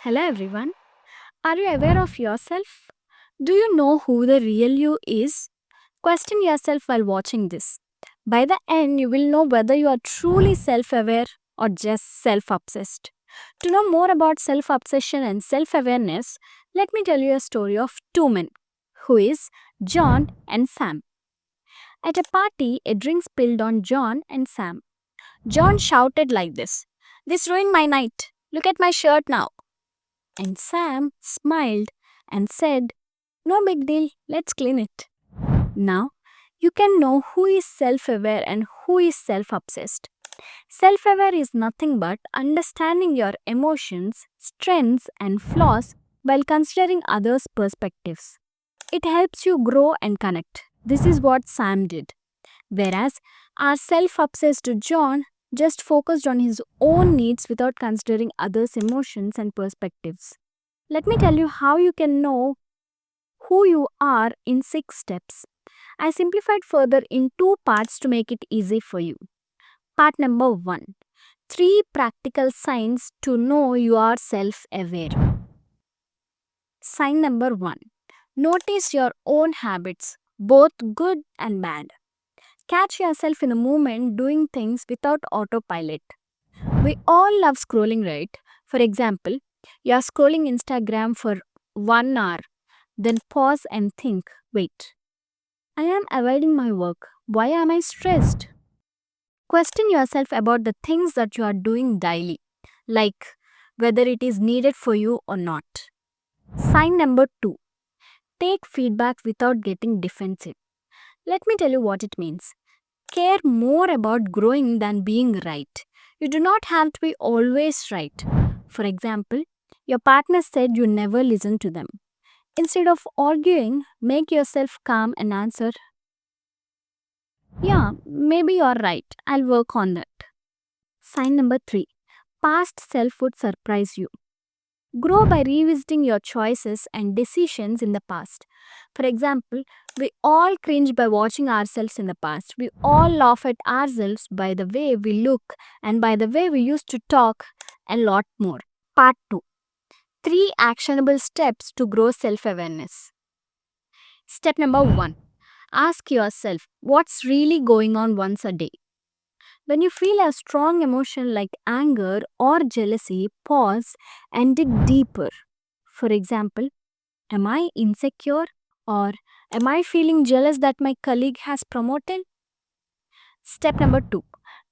Hello everyone. Are you aware of yourself? Do you know who the real you is? Question yourself while watching this. By the end, you will know whether you are truly self aware or just self obsessed. To know more about self obsession and self awareness, let me tell you a story of two men, who is John and Sam. At a party, a drink spilled on John and Sam. John shouted like this ruined my night. Look at my shirt now. And Sam smiled and said, no big deal, let's clean it. Now, you can know who is self aware and who is self obsessed. Self aware is nothing but understanding your emotions, strengths, and flaws while considering others' perspectives. It helps you grow and connect. This is what Sam did. Whereas our self obsessed John just focused on his own needs without considering others' emotions and perspectives. Let me tell you how you can know who you are in 6 steps. I simplified further in 2 parts to make it easy for you. Part number 1, 3 practical signs to know you are self aware. Sign number 1, notice your own habits, both good and bad. Catch yourself in a moment doing things without autopilot. We all love scrolling, right? For example, you are scrolling Instagram for 1 hour, then pause and think, wait, I am avoiding my work. Why am I stressed? Question yourself about the things that you are doing daily, like whether it is needed for you or not. Sign number 2, take feedback without getting defensive. Let me tell you what it means. Care more about growing than being right. You do not have to be always right. For example, your partner said you never listen to them. Instead of arguing, make yourself calm and answer, yeah, maybe you're right. I'll work on that. Sign number 3, past self would surprise you. Grow by revisiting your choices and decisions in the past. For example, we all cringe by watching ourselves in the past. We all laugh at ourselves by the way we look and by the way we used to talk, and lot more. Part 2, 3 actionable steps to grow self awareness. Step number 1, ask yourself what's really going on once a day. When you feel a strong emotion like anger or jealousy, pause and dig deeper. For example, am I insecure or am I feeling jealous that my colleague has promoted? Step number 2,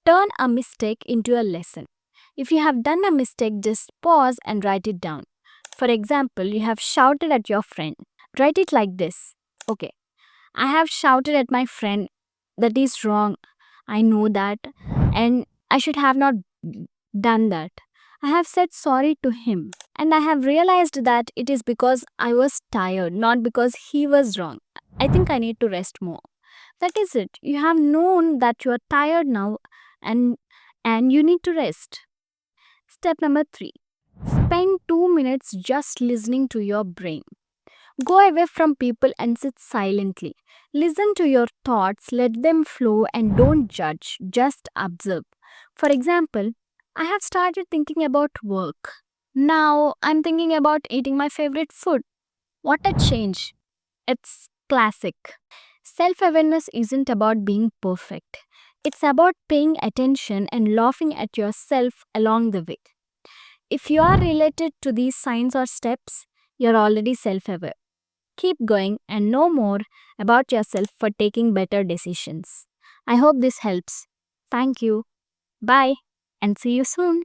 turn a mistake into a lesson. If you have done a mistake, just pause and write it down. For example, you have shouted at your friend. Write it like this. Okay, I have shouted at my friend. That is wrong. I know that, and I should have not done that. I have said sorry to him, and I have realized that it is because I was tired, not because he was wrong. I think I need to rest more. That is it. You have known that you are tired now, and you need to rest. Step number 3, spend 2 minutes just listening to your brain. Go away from people and sit silently. Listen to your thoughts, let them flow, and don't judge, just observe. For example, I have started thinking about work. Now I'm thinking about eating my favorite food. What a change! It's classic. Self awareness isn't about being perfect, it's about paying attention and laughing at yourself along the way. If you are related to these signs or steps, you're already self aware. Keep going and know more about yourself for taking better decisions. I hope this helps. Thank you. Bye and see you soon.